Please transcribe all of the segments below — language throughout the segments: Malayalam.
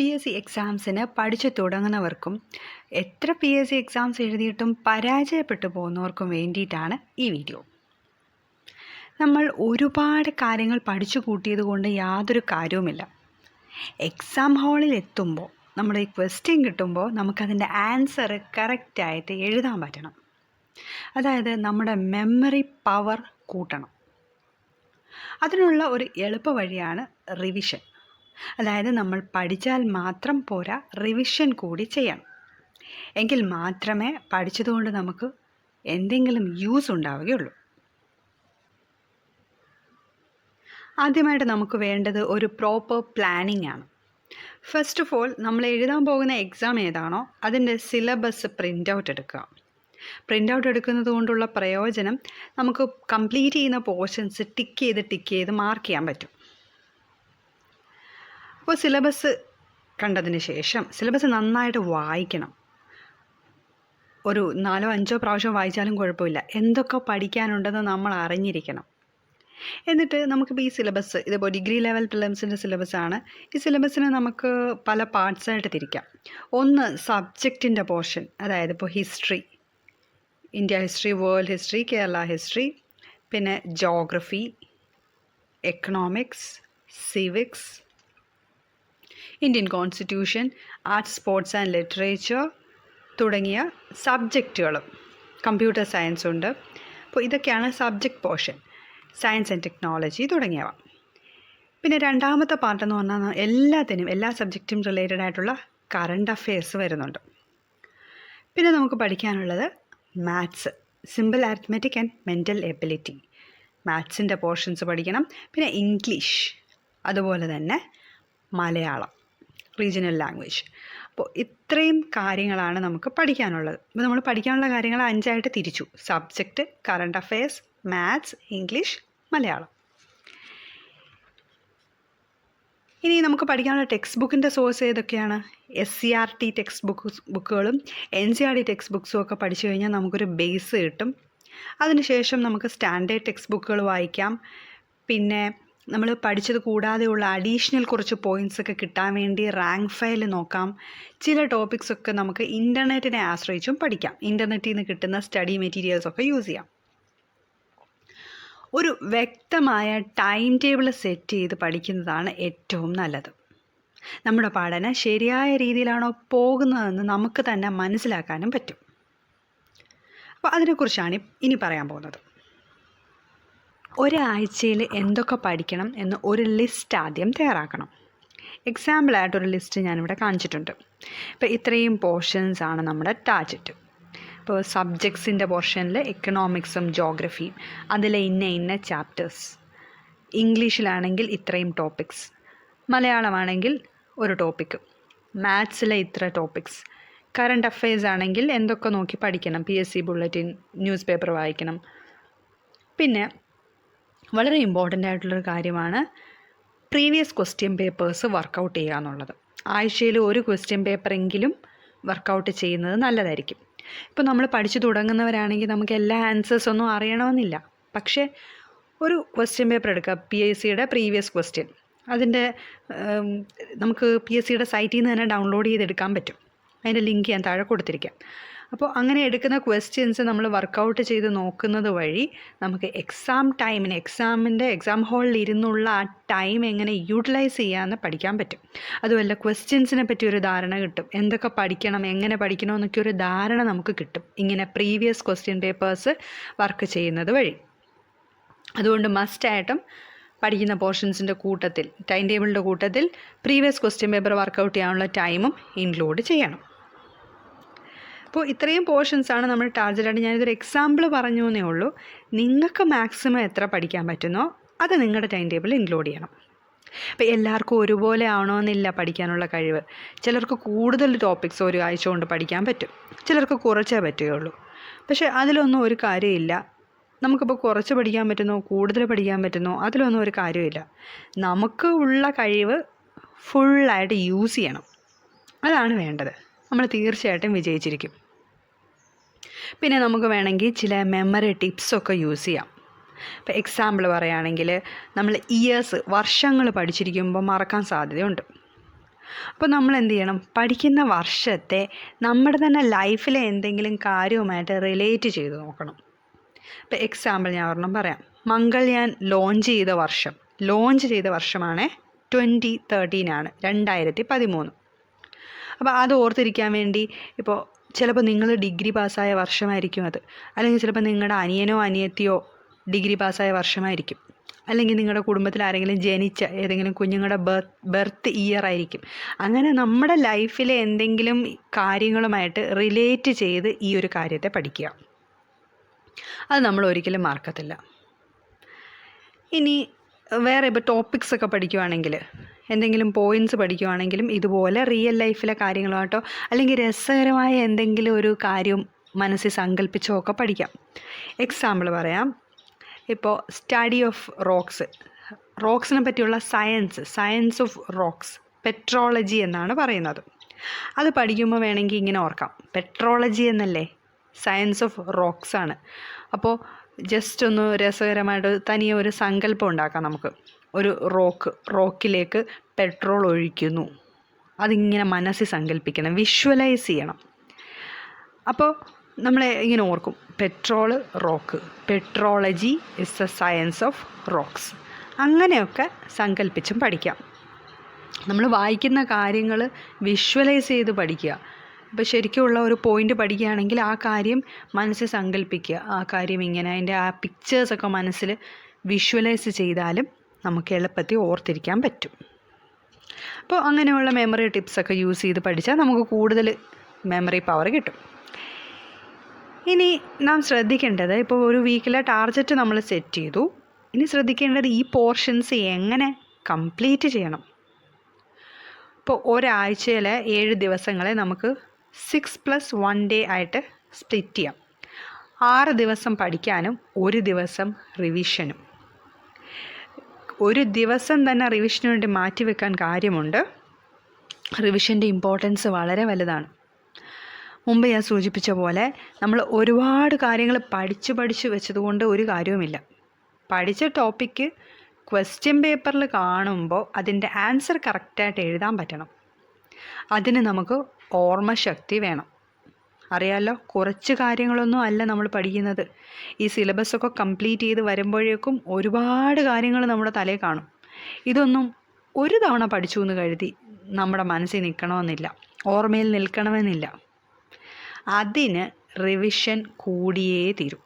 PSC എക്സാംസിന് പഠിച്ചു തുടങ്ങുന്നവർക്കും എത്ര PSC എക്സാംസ് എഴുതിയിട്ടും പരാജയപ്പെട്ടു പോകുന്നവർക്കും വേണ്ടിയിട്ടാണ് ഈ വീഡിയോ. നമ്മൾ ഒരുപാട് കാര്യങ്ങൾ പഠിച്ചു കൂട്ടിയത് കൊണ്ട് യാതൊരു കാര്യവുമില്ല. എക്സാം ഹാളിൽ എത്തുമ്പോൾ നമ്മുടെ ഈ ക്വസ്റ്റ്യൻ കിട്ടുമ്പോൾ നമുക്കതിൻ്റെ ആൻസർ കറക്റ്റായിട്ട് എഴുതാൻ പറ്റണം. അതായത് നമ്മുടെ മെമ്മറി പവർ കൂട്ടണം. അതിനുള്ള ഒരു എളുപ്പ വഴിയാണ് റിവിഷൻ. അതായത് നമ്മൾ പഠിച്ചാൽ മാത്രം പോരാ, റിവിഷൻ കൂടി ചെയ്യണം. എങ്കിൽ മാത്രമേ പഠിച്ചതുകൊണ്ട് നമുക്ക് എന്തെങ്കിലും യൂസ് ഉണ്ടാവുകയുള്ളൂ. ആദ്യമായിട്ട് നമുക്ക് വേണ്ടത് ഒരു പ്രോപ്പർ പ്ലാനിങ് ആണ്. ഫസ്റ്റ് ഓഫ് ഓൾ, നമ്മൾ എഴുതാൻ പോകുന്ന എക്സാം ഏതാണോ അതിൻ്റെ സിലബസ് പ്രിൻ്റ് ഔട്ട് എടുക്കുക. പ്രിൻ്റ് ഔട്ട് എടുക്കുന്നത് കൊണ്ടുള്ള പ്രയോജനം, നമുക്ക് കംപ്ലീറ്റ് ചെയ്യുന്ന പോർഷൻസ് ടിക്ക് ചെയ്ത് മാർക്ക് ചെയ്യാൻ പറ്റും. അപ്പോൾ സിലബസ് കണ്ടതിന് ശേഷം സിലബസ് നന്നായിട്ട് വായിക്കണം. ഒരു 4-5 പ്രാവശ്യം വായിച്ചാലും കുഴപ്പമില്ല. എന്തൊക്കെ പഠിക്കാനുണ്ടെന്ന് നമ്മൾ അറിഞ്ഞിരിക്കണം. എന്നിട്ട് നമുക്കിപ്പോൾ ഈ സിലബസ്, ഇതിപ്പോൾ ഡിഗ്രി ലെവൽ പ്രിലിംസിൻ്റെ സിലബസാണ്. ഈ സിലബസിനെ നമുക്ക് പല പാർട്സായിട്ട് തിരിക്കാം. ഒന്ന് സബ്ജക്റ്റിൻ്റെ പോർഷൻ, അതായത് ഇപ്പോൾ history, India history, world history, Kerala history, പിന്നെ geography, economics, civics, Indian constitution, arts, sports and literature തുടങ്ങിയ സബ്ജക്റ്റുകളും, കമ്പ്യൂട്ടർ സയൻസ് ഉണ്ട്. അപ്പോൾ ഇതൊക്കെയാണ് subject portion. Science and technology തുടങ്ങിയവ. പിന്നെ രണ്ടാമത്തെ പാർട്ടെന്ന് പറഞ്ഞാൽ എല്ലാ സബ്ജക്റ്റും റിലേറ്റഡ് ആയിട്ടുള്ള കറണ്ട് അഫെയർസ് വരുന്നുണ്ട്. പിന്നെ നമുക്ക് പഠിക്കാനുള്ളത് maths, simple arithmetic and mental ability, മാത്സിൻ്റെ പോർഷൻസ് പഠിക്കണം. പിന്നെ ഇംഗ്ലീഷ്, അതുപോലെ തന്നെ മലയാളം, റീജിയണൽ ലാംഗ്വേജ്. അപ്പോൾ ഇത്രയും കാര്യങ്ങളാണ് നമുക്ക് പഠിക്കാനുള്ളത്. അപ്പോൾ നമ്മൾ പഠിക്കാനുള്ള കാര്യങ്ങൾ 5ആയിട്ട് തിരിച്ചു: subject, current affairs, maths, English, Malayalam. ഇനി നമുക്ക് പഠിക്കാനുള്ള ടെക്സ്റ്റ് ബുക്കിൻ്റെ സോഴ്സ് ഏതൊക്കെയാണ്? SCERT ടെക്സ്റ്റ് ബുക്കുകളും NCERT ടെക്സ്റ്റ് ബുക്സും ഒക്കെ പഠിച്ചു കഴിഞ്ഞാൽ നമുക്കൊരു ബേസ് കിട്ടും. അതിനുശേഷം നമുക്ക് സ്റ്റാൻഡേർഡ് ടെക്സ്റ്റ് ബുക്കുകൾ വായിക്കാം. പിന്നെ നമ്മൾ പഠിച്ചത് കൂടാതെയുള്ള അഡീഷണൽ കുറച്ച് പോയിൻറ്റ്സൊക്കെ കിട്ടാൻ വേണ്ടി റാങ്ക് ഫയൽ നോക്കാം. ചില ടോപ്പിക്സൊക്കെ നമുക്ക് ഇൻ്റർനെറ്റിനെ ആശ്രയിച്ചും പഠിക്കാം. ഇൻ്റർനെറ്റിൽ നിന്ന് കിട്ടുന്ന സ്റ്റഡി മെറ്റീരിയൽസൊക്കെ യൂസ് ചെയ്യാം. ഒരു വ്യക്തമായ ടൈം ടേബിൾ സെറ്റ് ചെയ്ത് പഠിക്കുന്നതാണ് ഏറ്റവും നല്ലത്. നമ്മുടെ പഠനം ശരിയായ രീതിയിലാണോ പോകുന്നതെന്ന് നമുക്ക് തന്നെ മനസ്സിലാക്കാനും പറ്റും. അപ്പോൾ അതിനെക്കുറിച്ചാണ് ഇനി പറയാൻ പോകുന്നത്. ഒരാഴ്ചയിൽ എന്തൊക്കെ പഠിക്കണം എന്ന് ഒരു ലിസ്റ്റ് ആദ്യം തയ്യാറാക്കണം. എക്സാമ്പിളായിട്ടൊരു ലിസ്റ്റ് ഞാനിവിടെ കാണിച്ചിട്ടുണ്ട്. ഇപ്പോൾ ഇത്രയും പോർഷൻസ് ആണ് നമ്മുടെ ടാർഗറ്റ്. ഇപ്പോൾ സബ്ജക്ട്സിൻ്റെ പോർഷനിൽ എക്കണോമിക്സും ജോഗ്രഫിയും, അതിലെ ഇന്ന ചാപ്റ്റേഴ്സ്. ഇംഗ്ലീഷിലാണെങ്കിൽ ഇത്രയും ടോപ്പിക്സ്, മലയാളമാണെങ്കിൽ ഒരു ടോപ്പിക്ക്, മാത്സിലെ ഇത്ര ടോപ്പിക്സ്, കറണ്ട് അഫെയർസ് ആണെങ്കിൽ എന്തൊക്കെ നോക്കി പഠിക്കണം, PSC ബുള്ളറ്റിൻ, ന്യൂസ് പേപ്പർ വായിക്കണം. പിന്നെ വളരെ ഇമ്പോർട്ടൻ്റ് ആയിട്ടുള്ളൊരു കാര്യമാണ് പ്രീവിയസ് ക്വസ്റ്റ്യൻ പേപ്പേഴ്സ് വർക്കൗട്ട് ചെയ്യുക എന്നുള്ളത്. ആഴ്ചയിൽ ഒരു ക്വസ്റ്റ്യൻ പേപ്പറെങ്കിലും വർക്കൗട്ട് ചെയ്യുന്നത് നല്ലതായിരിക്കും. ഇപ്പോൾ നമ്മൾ പഠിച്ചു തുടങ്ങുന്നവരാണെങ്കിൽ നമുക്ക് എല്ലാ ആൻസേഴ്സൊന്നും അറിയണമെന്നില്ല. പക്ഷേ ഒരു ക്വസ്റ്റ്യൻ പേപ്പർ എടുക്കുക, PSCയുടെ പ്രീവിയസ് ക്വസ്റ്റ്യൻ, അതിൻ്റെ നമുക്ക് PSCയുടെ സൈറ്റിൽ നിന്ന് തന്നെ ഡൗൺലോഡ് ചെയ്തെടുക്കാൻ പറ്റും. അതിൻ്റെ ലിങ്ക് ഞാൻ താഴെ കൊടുത്തിരിക്കാം. അപ്പോൾ അങ്ങനെ എടുക്കുന്ന ക്വസ്റ്റ്യൻസ് നമ്മൾ വർക്കൗട്ട് ചെയ്ത് നോക്കുന്നത് വഴി നമുക്ക് എക്സാം ഹാളിൽ ഇരുന്നുള്ള ആ ടൈം എങ്ങനെ യൂട്ടിലൈസ് ചെയ്യാമെന്ന് പഠിക്കാൻ പറ്റും. അതുമല്ല, ക്വസ്റ്റ്യൻസിനെ പറ്റി ഒരു ധാരണ കിട്ടും. എന്തൊക്കെ പഠിക്കണം, എങ്ങനെ പഠിക്കണം എന്നൊക്കെ ഒരു ധാരണ നമുക്ക് കിട്ടും ഇങ്ങനെ പ്രീവിയസ് ക്വസ്റ്റ്യൻ പേപ്പേഴ്സ് വർക്ക് ചെയ്യുന്നത് വഴി. അതുകൊണ്ട് മസ്റ്റായിട്ടും പഠിക്കുന്ന പോർഷൻസിൻ്റെ കൂട്ടത്തിൽ, ടൈം ടേബിളിൻ്റെ കൂട്ടത്തിൽ പ്രീവിയസ് ക്വസ്റ്റ്യൻ പേപ്പർ വർക്കൗട്ട് ചെയ്യാനുള്ള ടൈമും ഇൻക്ലൂഡ് ചെയ്യണം. അപ്പോൾ ഇത്രയും പോർഷൻസാണ് നമ്മൾ ടാർഗറ്റായിട്ട്. ഞാനിതൊരു എക്സാമ്പിൾ പറഞ്ഞു എന്നേ ഉള്ളൂ. നിങ്ങൾക്ക് മാക്സിമം എത്ര പഠിക്കാൻ പറ്റുന്നോ അത് നിങ്ങളുടെ ടൈം ടേബിളിൽ ഇൻക്ലൂഡ് ചെയ്യണം. അപ്പോൾ എല്ലാവർക്കും ഒരുപോലെ ആവണമെന്നില്ല പഠിക്കാനുള്ള കഴിവ്. ചിലർക്ക് കൂടുതൽ ടോപ്പിക്സ് ഒരു ആഴ്ച കൊണ്ട് പഠിക്കാൻ പറ്റും, ചിലർക്ക് കുറച്ചേ പറ്റുകയുള്ളൂ. പക്ഷേ അതിലൊന്നും ഒരു കാര്യമില്ല. നമുക്കിപ്പോൾ കുറച്ച് പഠിക്കാൻ പറ്റുന്നോ കൂടുതൽ പഠിക്കാൻ പറ്റുന്നോ അതിലൊന്നും ഒരു കാര്യമില്ല. നമുക്ക് ഉള്ള കഴിവ് ഫുള്ളായിട്ട് യൂസ് ചെയ്യണം. അതാണ് വേണ്ടത്. നമ്മൾ തീർച്ചയായിട്ടും വിജയിച്ചിരിക്കും. പിന്നെ നമുക്ക് വേണമെങ്കിൽ ചില മെമ്മറി ടിപ്സൊക്കെ യൂസ് ചെയ്യാം. ഇപ്പോൾ എക്സാമ്പിൾ പറയുകയാണെങ്കിൽ, നമ്മൾ വർഷങ്ങൾ പഠിച്ചിരിക്കുമ്പോൾ മറക്കാൻ സാധ്യതയുണ്ട്. അപ്പോൾ നമ്മൾ എന്ത് ചെയ്യണം, പഠിക്കുന്ന വർഷത്തെ നമ്മുടെ തന്നെ ലൈഫിലെ എന്തെങ്കിലും കാര്യവുമായിട്ട് റിലേറ്റ് ചെയ്ത് നോക്കണം. ഇപ്പോൾ എക്സാമ്പിൾ ഞാൻ ഒരെണ്ണം പറയാം. മംഗൾയാൻ ലോഞ്ച് ചെയ്ത വർഷമാണ് 2013 2013. അപ്പോൾ അത് ഓർത്തിരിക്കാൻ വേണ്ടി ഇപ്പോൾ ചിലപ്പോൾ നിങ്ങൾ ഡിഗ്രി പാസ്സായ വർഷമായിരിക്കും അത്, അല്ലെങ്കിൽ ചിലപ്പോൾ നിങ്ങളുടെ അനിയനോ അനിയത്തിയോ ഡിഗ്രി പാസ്സായ വർഷമായിരിക്കും, അല്ലെങ്കിൽ നിങ്ങളുടെ കുടുംബത്തിൽ ആരെങ്കിലും ജനിച്ച ഏതെങ്കിലും കുഞ്ഞുങ്ങളുടെ ബർത്ത് ഇയർ ആയിരിക്കും. അങ്ങനെ നമ്മുടെ ലൈഫിലെ എന്തെങ്കിലും കാര്യങ്ങളുമായിട്ട് റിലേറ്റ് ചെയ്ത് ഈ ഒരു കാര്യത്തെ പഠിക്കുക. അത് നമ്മൾ ഒരിക്കലും മറക്കത്തില്ല. ഇനി വേറെ ഇപ്പോൾ ടോപ്പിക്സ് ഒക്കെ പഠിക്കുകയാണെങ്കിൽ, എന്തെങ്കിലും പോയിൻറ്റ്സ് പഠിക്കുകയാണെങ്കിലും ഇതുപോലെ റിയൽ ലൈഫിലെ കാര്യങ്ങളായിട്ടോ അല്ലെങ്കിൽ രസകരമായ എന്തെങ്കിലും ഒരു കാര്യം മനസ്സിൽ സങ്കല്പിച്ചോ ഒക്കെ പഠിക്കാം. എക്സാമ്പിൾ പറയാം. ഇപ്പോൾ സ്റ്റഡി ഓഫ് റോക്സിനെ പറ്റിയുള്ള സയൻസ് ഓഫ് റോക്സ്, പെട്രോളജി എന്നാണ് പറയുന്നത്. അത് പഠിക്കുമ്പോൾ വേണമെങ്കിൽ ഇങ്ങനെ ഓർക്കാം, പെട്രോളജി എന്നല്ലേ, സയൻസ് ഓഫ് റോക്സ് ആണ്. അപ്പോൾ ജസ്റ്റ് ഒന്ന് രസകരമായിട്ട് തനിയെ ഒരു സങ്കല്പം ഉണ്ടാക്കാം നമുക്ക്. ഒരു റോക്കിലേക്ക് പെട്രോൾ ഒഴിക്കുന്നു, അതിങ്ങനെ മനസ്സിൽ സങ്കല്പിക്കണം, വിഷ്വലൈസ് ചെയ്യണം. അപ്പോൾ നമ്മൾ ഇങ്ങനെ ഓർക്കും, petrology is A science of rocks. അങ്ങനെയൊക്കെ സങ്കല്പിച്ചും പഠിക്കാം. നമ്മൾ വായിക്കുന്ന കാര്യങ്ങൾ വിഷ്വലൈസ് ചെയ്ത് പഠിക്കുക. ഇപ്പോൾ ശരിക്കുമുള്ള ഒരു പോയിൻ്റ് പഠിക്കുകയാണെങ്കിൽ ആ കാര്യം മനസ്സിൽ സങ്കല്പിക്കുക, ആ കാര്യം ഇങ്ങനെ അതിൻ്റെ ആ പിക്ചേഴ്സൊക്കെ മനസ്സിൽ വിഷ്വലൈസ് ചെയ്താലും നമുക്ക് എളുപ്പത്തിൽ ഓർത്തിരിക്കാൻ പറ്റും. അപ്പോൾ അങ്ങനെയുള്ള മെമ്മറി ടിപ്സൊക്കെ യൂസ് ചെയ്ത് പഠിച്ചാൽ നമുക്ക് കൂടുതൽ മെമ്മറി പവർ കിട്ടും. ഇനി നാം ശ്രദ്ധിക്കേണ്ടത്, ഇപ്പോൾ ഒരു വീക്കിലെ ടാർഗറ്റ് നമ്മൾ സെറ്റ് ചെയ്തു. ഇനി ശ്രദ്ധിക്കേണ്ടത് ഈ പോർഷൻസ് എങ്ങനെ കംപ്ലീറ്റ് ചെയ്യണം. ഇപ്പോൾ ഒരാഴ്ചയിലെ 7 ദിവസങ്ങളെ നമുക്ക് 6+1 ഡേ ആയിട്ട് സ്പ്ലിറ്റ് ചെയ്യാം. 6 ദിവസം പഠിക്കാനും 1 ദിവസം റിവിഷനും. ഒരു ദിവസം തന്നെ റിവിഷന് വേണ്ടി മാറ്റിവെക്കാൻ കാര്യമുണ്ട്. റിവിഷൻ്റെ ഇമ്പോർട്ടൻസ് വളരെ വലുതാണ്. മുമ്പ് ഞാൻ സൂചിപ്പിച്ച പോലെ നമ്മൾ ഒരുപാട് കാര്യങ്ങൾ പഠിച്ചു വെച്ചതുകൊണ്ട് ഒരു കാര്യവുമില്ല. പഠിച്ച ടോപ്പിക്ക് ക്വസ്റ്റ്യൻ പേപ്പറിൽ കാണുമ്പോൾ അതിൻ്റെ ആൻസർ കറക്റ്റായിട്ട് എഴുതാൻ പറ്റണം. അതിന് നമുക്ക് ഓർമ്മശക്തി വേണം. അറിയാമല്ലോ, കുറച്ച് കാര്യങ്ങളൊന്നും അല്ല നമ്മൾ പഠിക്കുന്നത്. ഈ സിലബസൊക്കെ കംപ്ലീറ്റ് ചെയ്ത് വരുമ്പോഴേക്കും ഒരുപാട് കാര്യങ്ങൾ നമ്മുടെ തലയിൽ കാണും. ഇതൊന്നും ഒരു തവണ പഠിച്ചു എന്ന് കരുതി നമ്മുടെ മനസ്സിൽ നിൽക്കണമെന്നില്ല, ഓർമ്മയിൽ നിൽക്കണമെന്നില്ല. അതിന് റിവിഷൻ കൂടിയേ തീരും.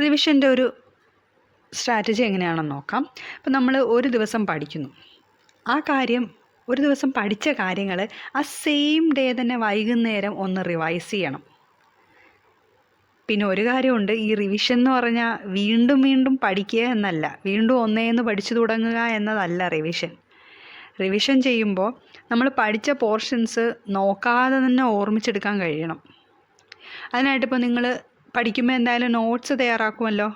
റിവിഷൻ്റെ ഒരു സ്ട്രാറ്റജി എങ്ങനെയാണെന്ന് നോക്കാം. ഇപ്പം നമ്മൾ ഒരു ദിവസം പഠിക്കുന്നു, ആ കാര്യം ഒരു ദിവസം പഠിച്ച കാര്യങ്ങൾ ആ സെയിം ഡേ തന്നെ വൈകുന്നേരം ഒന്ന് റിവൈസ് ചെയ്യണം. പിന്നെ ഒരു കാര്യമുണ്ട്, ഈ റിവിഷൻ എന്ന് പറഞ്ഞാൽ വീണ്ടും പഠിക്കുക എന്നല്ല, വീണ്ടും ഒന്നേന്ന് പഠിച്ചു തുടങ്ങുക എന്നതല്ല റിവിഷൻ ചെയ്യുമ്പോൾ നമ്മൾ പഠിച്ച പോർഷൻസ് നോക്കാതെ തന്നെ ഓർമ്മിച്ചെടുക്കാൻ കഴിയണം. അതിനായിട്ടിപ്പോൾ നിങ്ങൾ പഠിക്കുമ്പോൾ എന്തായാലും നോട്ട്സ് തയ്യാറാക്കുമല്ലോ,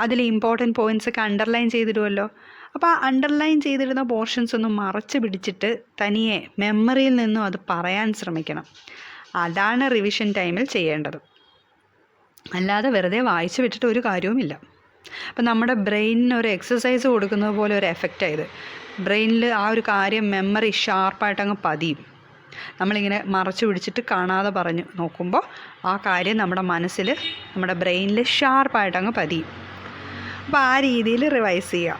അതിൽ ഇമ്പോർട്ടൻറ്റ് പോയിൻറ്റ്സൊക്കെ അണ്ടർലൈൻ ചെയ്തിടുമല്ലോ. അപ്പോൾ ആ അണ്ടർലൈൻ ചെയ്തിടുന്ന പോർഷൻസ് ഒന്ന് മറച്ച് പിടിച്ചിട്ട് തനിയെ മെമ്മറിയിൽ നിന്നും അത് പറയാൻ ശ്രമിക്കണം. അതാണ് റിവിഷൻ ടൈമിൽ ചെയ്യേണ്ടത്. അല്ലാതെ വെറുതെ വായിച്ച് വിട്ടിട്ട് ഒരു കാര്യവുമില്ല. അപ്പം നമ്മുടെ ബ്രെയിനിന് ഒരു എക്സസൈസ് കൊടുക്കുന്നത് പോലെ ഒരു എഫക്റ്റായത്. ബ്രെയിനിൽ ആ ഒരു കാര്യം മെമ്മറി ഷാർപ്പായിട്ട് അങ്ങ് പതിയും. നമ്മളിങ്ങനെ മറച്ചു പിടിച്ചിട്ട് കാണാതെ പറഞ്ഞു നോക്കുമ്പോൾ ആ കാര്യം നമ്മുടെ മനസ്സിൽ, നമ്മുടെ ബ്രെയിനിൽ ഷാർപ്പായിട്ട് അങ്ങ് പതിയും. അപ്പോൾ ആ രീതിയിൽ റിവൈസ് ചെയ്യുക.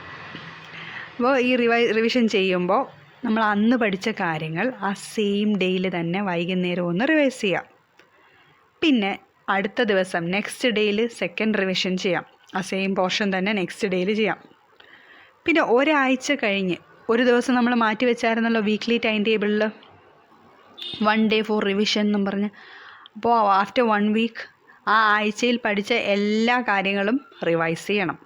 അപ്പോൾ ഈ റിവിഷൻ ചെയ്യുമ്പോൾ നമ്മൾ അന്ന് പഠിച്ച കാര്യങ്ങൾ ആ സെയിം ഡേയിൽ തന്നെ വൈകുന്നേരം ഒന്ന് റിവൈസ് ചെയ്യാം. പിന്നെ അടുത്ത ദിവസം നെക്സ്റ്റ് ഡേയിൽ സെക്കൻഡ് റിവിഷൻ ചെയ്യാം. ആ സെയിം പോർഷൻ തന്നെ നെക്സ്റ്റ് ഡേയിൽ ചെയ്യാം. പിന്നെ ഒരാഴ്ച കഴിഞ്ഞ് ഒരു ദിവസം നമ്മൾ മാറ്റി വെച്ചായിരുന്നല്ലോ വീക്ക്ലി ടൈം ടേബിളിൽ 1 day for റിവിഷൻ എന്നും പറഞ്ഞ്. അപ്പോൾ ആഫ്റ്റർ 1 week ആ ആഴ്ചയിൽ പഠിച്ച എല്ലാ കാര്യങ്ങളും റിവൈസ് ചെയ്യണം.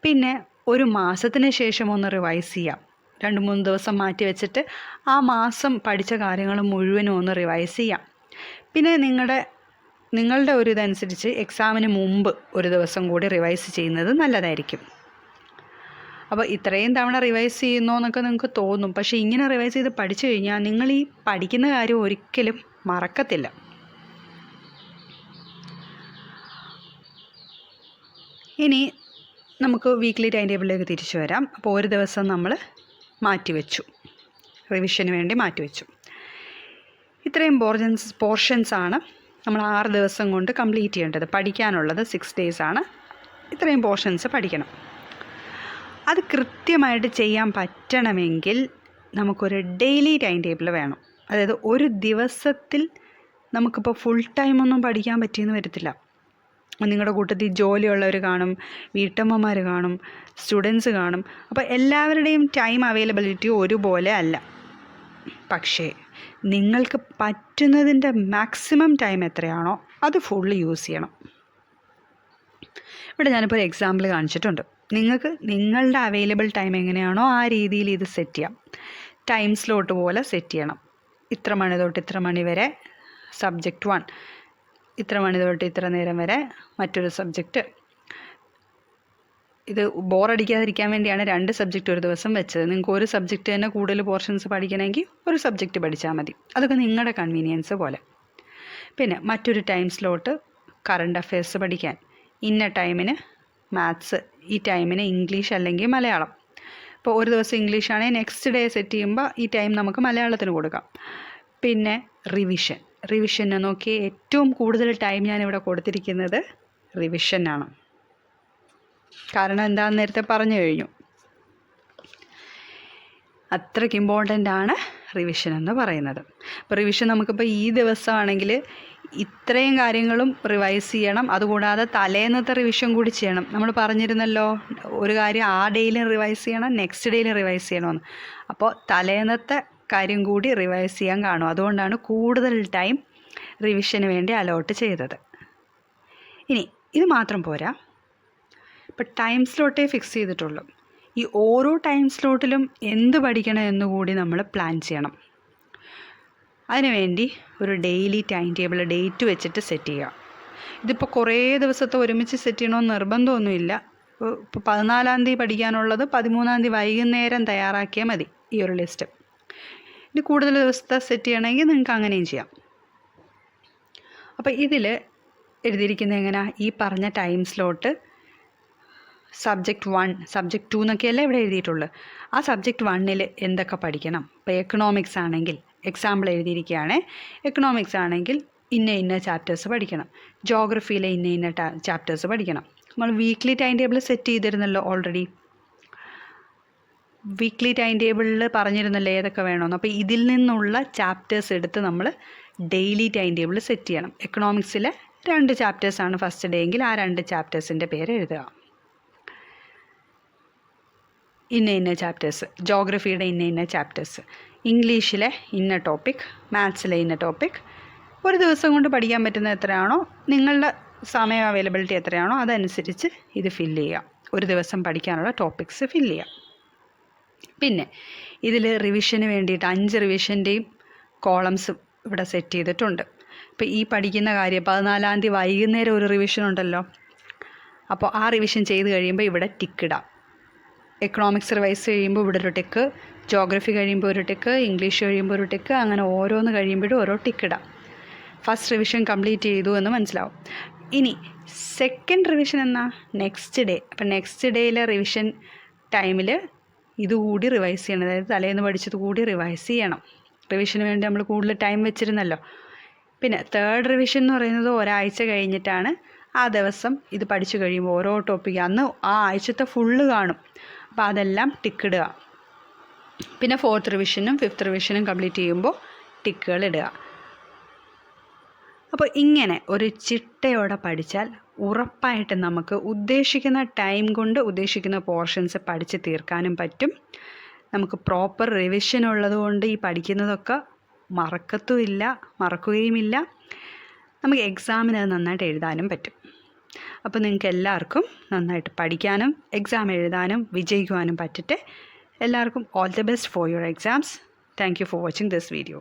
പിന്നെ ഒരു മാസത്തിന് ശേഷം ഒന്ന് റിവൈസ് ചെയ്യാം. 2-3 ദിവസം മാറ്റി വെച്ചിട്ട് ആ മാസം പഠിച്ച കാര്യങ്ങൾ മുഴുവനും ഒന്ന് റിവൈസ് ചെയ്യാം. പിന്നെ നിങ്ങളുടെ ഒരു ഇതനുസരിച്ച് എക്സാമിന് മുമ്പ് ഒരു ദിവസം കൂടി റിവൈസ് ചെയ്യുന്നത് നല്ലതായിരിക്കും. അപ്പോൾ ഇത്രയും തവണ റിവൈസ് ചെയ്യുന്നോ എന്നൊക്കെ നിങ്ങൾക്ക് തോന്നും. പക്ഷേ ഇങ്ങനെ റിവൈസ് ചെയ്ത് പഠിച്ചു കഴിഞ്ഞാൽ നിങ്ങൾ ഈ പഠിക്കുന്ന കാര്യം ഒരിക്കലും മറക്കത്തില്ല. ഇനി നമുക്ക് വീക്ക്ലി ടൈം ടേബിളിലേക്ക് തിരിച്ചു വരാം. അപ്പോൾ ഒരു ദിവസം നമ്മൾ മാറ്റിവെച്ചു, റിവിഷന് വേണ്ടി മാറ്റിവെച്ചു. ഇത്രയും പോർഷൻസാണ് നമ്മൾ 6 ദിവസം കൊണ്ട് കംപ്ലീറ്റ് ചെയ്യേണ്ടത്. പഠിക്കാനുള്ളത് 6 days ആണ്. ഇത്രയും പോർഷൻസ് പഠിക്കണം. അത് കൃത്യമായിട്ട് ചെയ്യാൻ പറ്റണമെങ്കിൽ നമുക്കൊരു ഡെയിലി ടൈം ടേബിൾ വേണം. അതായത് ഒരു ദിവസത്തിൽ നമുക്കിപ്പോൾ ഫുൾ ടൈമൊന്നും പഠിക്കാൻ പറ്റിയെന്ന് വരത്തില്ല. നിങ്ങളുടെ കൂട്ടത്തിൽ ജോലിയുള്ളവർ കാണും, വീട്ടമ്മമാർ കാണും, സ്റ്റുഡൻസ് കാണും. അപ്പോൾ എല്ലാവരുടെയും ടൈം അവൈലബിലിറ്റി ഒരുപോലെ അല്ല. പക്ഷേ നിങ്ങൾക്ക് പറ്റുന്നതിൻ്റെ മാക്സിമം ടൈം എത്രയാണോ അത് ഫുള്ള് യൂസ് ചെയ്യണം. ഇവിടെ ഞാനിപ്പോൾ ഒരു എക്സാമ്പിൾ കാണിച്ചിട്ടുണ്ട്. നിങ്ങൾക്ക് നിങ്ങളുടെ അവൈലബിൾ ടൈം എങ്ങനെയാണോ ആ രീതിയിൽ ഇത് സെറ്റ് ചെയ്യാം. ടൈം സ്ലോട്ട് പോലെ സെറ്റ് ചെയ്യണം. ഇത്ര മണി തൊട്ട് ഇത്ര മണി വരെ സബ്ജക്റ്റ് 1, ഇത്ര മണി തൊട്ട് ഇത്ര നേരം വരെ മറ്റൊരു സബ്ജക്റ്റ്. ഇത് ബോറടിക്കാതിരിക്കാൻ വേണ്ടിയാണ് 2 സബ്ജക്റ്റ് ഒരു ദിവസം വെച്ചത്. നിങ്ങൾക്ക് ഒരു സബ്ജക്റ്റ് തന്നെ കൂടുതൽ പോർഷൻസ് പഠിക്കണമെങ്കിൽ ഒരു സബ്ജക്റ്റ് പഠിച്ചാൽ മതി. അതൊക്കെ നിങ്ങളുടെ കൺവീനിയൻസ് പോലെ. പിന്നെ മറ്റൊരു ടൈം സ്ലോട്ട് കറണ്ട് അഫയേഴ്സ് പഠിക്കാൻ, ഇന്ന ടൈമിന് മാത്സ്, ഈ ടൈമിന് ഇംഗ്ലീഷ് അല്ലെങ്കിൽ മലയാളം. ഇപ്പോൾ ഒരു ദിവസം ഇംഗ്ലീഷാണെങ്കിൽ നെക്സ്റ്റ് ഡേ സെറ്റ് ചെയ്യുമ്പോൾ ഈ ടൈം നമുക്ക് മലയാളത്തിന് കൊടുക്കാം. പിന്നെ റിവിഷന് നോക്കി ഏറ്റവും കൂടുതൽ ടൈം ഞാനിവിടെ കൊടുത്തിരിക്കുന്നത് റിവിഷനാണ്. കാരണം എന്താണെന്ന് നേരത്തെ പറഞ്ഞു കഴിഞ്ഞു. അത്രയ്ക്ക് ഇമ്പോർട്ടൻ്റ് ആണ് റിവിഷൻ എന്ന് പറയുന്നത്. അപ്പോൾ റിവിഷൻ നമുക്കിപ്പോൾ ഈ ദിവസമാണെങ്കിൽ ഇത്രയും കാര്യങ്ങളും റിവൈസ് ചെയ്യണം. അതുകൂടാതെ തലേന്നത്തെ റിവിഷൻ കൂടി ചെയ്യണം. നമ്മൾ പറഞ്ഞിരുന്നല്ലോ ഒരു കാര്യം ആ ഡേയിലും റിവൈസ് ചെയ്യണം, നെക്സ്റ്റ് ഡേയിലും റിവൈസ് ചെയ്യണമെന്ന്. അപ്പോൾ തലേന്നത്തെ കാര്യം കൂടി റിവൈസ് ചെയ്യാൻ കാണും. അതുകൊണ്ടാണ് കൂടുതൽ ടൈം റിവിഷന് വേണ്ടി അലോട്ട് ചെയ്തത്. ഇനി ഇത് മാത്രം പോരാ, ഇപ്പോൾ ടൈം സ്ലോട്ടേ ഫിക്സ് ചെയ്തിട്ടുള്ളൂ. ഈ ഓരോ ടൈം സ്ലോട്ടിലും എന്ത് പഠിക്കണം എന്നുകൂടി നമ്മൾ പ്ലാൻ ചെയ്യണം. അതിനുവേണ്ടി ഒരു ഡെയിലി ടൈം ടേബിൾ ഡേറ്റ് വെച്ചിട്ട് സെറ്റ് ചെയ്യുക. ഇതിപ്പോൾ കുറേ ദിവസത്തെ ഒരുമിച്ച് സെറ്റ് ചെയ്യണമെന്ന് നിർബന്ധമൊന്നുമില്ല. ഇപ്പോൾ 14-ാം തീയതി പഠിക്കാനുള്ളത് 13-ാം തീയതി വൈകുന്നേരം തയ്യാറാക്കിയാൽ മതി ഈ ഒരു ലിസ്റ്റ്. ഇനി കൂടുതൽ ദിവസത്തെ സെറ്റ് ചെയ്യണമെങ്കിൽ നിങ്ങൾക്ക് അങ്ങനെയും ചെയ്യാം. അപ്പോൾ ഇതിൽ എഴുതിയിരിക്കുന്നത് എങ്ങനെയാണ്? ഈ പറഞ്ഞ ടൈം സ്ലോട്ട് സബ്ജക്റ്റ് 1, സബ്ജക്റ്റ് 2 എന്നൊക്കെയല്ലേ ഇവിടെ എഴുതിയിട്ടുള്ളൂ. ആ സബ്ജക്റ്റ് 1-ൽ എന്തൊക്കെ പഠിക്കണം? ഇപ്പോൾ എക്കണോമിക്സ് ആണെങ്കിൽ എക്സാമ്പിൾ എഴുതിയിരിക്കുകയാണ്. എക്കണോമിക്സ് ആണെങ്കിൽ ഇന്ന ചാപ്റ്റേഴ്സ് പഠിക്കണം. ജോഗ്രഫിയിലെ ഇന്ന ചാപ്റ്റേഴ്സ് പഠിക്കണം. നമ്മൾ വീക്ക്ലി ടൈം ടേബിൾ സെറ്റ് ചെയ്തിരുന്നല്ലോ ഓൾറെഡി. വീക്ക്ലി ടൈം ടേബിളിൽ പറഞ്ഞിരുന്നല്ലോ ഏതൊക്കെ വേണമെന്ന്. അപ്പോൾ ഇതിൽ നിന്നുള്ള ചാപ്റ്റേഴ്സ് എടുത്ത് നമ്മൾ ഡെയിലി ടൈം ടേബിൾ സെറ്റ് ചെയ്യണം. എക്കണോമിക്സിലെ 2 ചാപ്റ്റേഴ്സാണ് ഫസ്റ്റ് ഡേ എങ്കിൽ ആ 2 ചാപ്റ്റേഴ്സിൻ്റെ പേര് എഴുതുക. ഇന്ന ചാപ്റ്റേഴ്സ്, ജോഗ്രഫിയുടെ ഇന്ന ചാപ്റ്റേഴ്സ്, ഇംഗ്ലീഷിലെ ഇന്ന ടോപ്പിക്, മാത്സിലെ ഇന്ന ടോപ്പിക്. ഒരു ദിവസം കൊണ്ട് പഠിക്കാൻ പറ്റുന്ന എത്രയാണോ, നിങ്ങളുടെ സമയം അവൈലബിലിറ്റി എത്രയാണോ അതനുസരിച്ച് ഇത് ഫില്ല് ചെയ്യുക. ഒരു ദിവസം പഠിക്കാനുള്ള ടോപ്പിക്സ് ഫില്ല് ചെയ്യുക. പിന്നെ ഇതിൽ റിവിഷന് വേണ്ടിയിട്ട് 5 റിവിഷൻ്റെയും കോളംസ് ഇവിടെ സെറ്റ് ചെയ്തിട്ടുണ്ട്. ഇപ്പോൾ ഈ പഠിക്കുന്ന കാര്യം 14-ാം തീയതി വൈകുന്നേരം ഒരു റിവിഷൻ ഉണ്ടല്ലോ. അപ്പോൾ ആ റിവിഷൻ ചെയ്ത് കഴിയുമ്പോൾ ഇവിടെ ടിക്കിടാം. എക്കണോമിക്സ് റിവൈസ് കഴിയുമ്പോൾ ഇവിടെ ഒരു ടിക്ക്, ജോഗ്രഫി കഴിയുമ്പോൾ ഒരു ടിക്ക്, ഇംഗ്ലീഷ് കഴിയുമ്പോൾ ഒരു ടിക്ക്, അങ്ങനെ ഓരോന്ന് കഴിയുമ്പോഴും ഓരോ ടിക്കിടാം. ഫസ്റ്റ് റിവിഷൻ കംപ്ലീറ്റ് ചെയ്തു എന്ന് മനസ്സിലാവും. ഇനി സെക്കൻഡ് റിവിഷൻ എന്നാ നെക്സ്റ്റ് ഡേ. അപ്പം നെക്സ്റ്റ് ഡേയിലെ റിവിഷൻ ടൈമിൽ ഇതുകൂടി റിവൈസ് ചെയ്യണം. അതായത് തലേന്ന് പഠിച്ചത് കൂടി റിവൈസ് ചെയ്യണം. റിവിഷന് വേണ്ടി നമ്മൾ കൂടുതൽ ടൈം വെച്ചിരുന്നല്ലോ. പിന്നെ തേർഡ് റിവിഷൻ എന്ന് പറയുന്നത് ഒരാഴ്ച കഴിഞ്ഞിട്ടാണ്. ആ ദിവസം ഇത് പഠിച്ചു കഴിയുമ്പോൾ ഓരോ ടോപ്പിക്ക് അന്ന് ആ ആഴ്ചത്തെ ഫുള്ള് കാണും. അപ്പോൾ അതെല്ലാം ടിക്കിടുക. പിന്നെ 4th റിവിഷനും 5th റിവിഷനും കംപ്ലീറ്റ് ചെയ്യുമ്പോൾ ടിക്കുകൾ ഇടുക. അപ്പോൾ ഇങ്ങനെ ഒരു ചിട്ടയോടെ പഠിച്ചാൽ ഉറപ്പായിട്ടും നമുക്ക് ഉദ്ദേശിക്കുന്ന ടൈം കൊണ്ട് ഉദ്ദേശിക്കുന്ന പോർഷൻസ് പഠിച്ച് തീർക്കാനും പറ്റും. നമുക്ക് പ്രോപ്പർ റിവിഷൻ ഉള്ളതുകൊണ്ട് ഈ പഠിക്കുന്നതൊക്കെ മറക്കുകയുമില്ല. നമുക്ക് എക്സാമിന് അത് നന്നായിട്ട് എഴുതാനും പറ്റും. അപ്പോൾ നിങ്ങൾക്ക് എല്ലാവർക്കും നന്നായിട്ട് പഠിക്കാനും എക്സാം എഴുതാനും വിജയിക്കുവാനും പറ്റട്ടെ. എല്ലാവർക്കും all the best for your exams. Thank you for watching this video.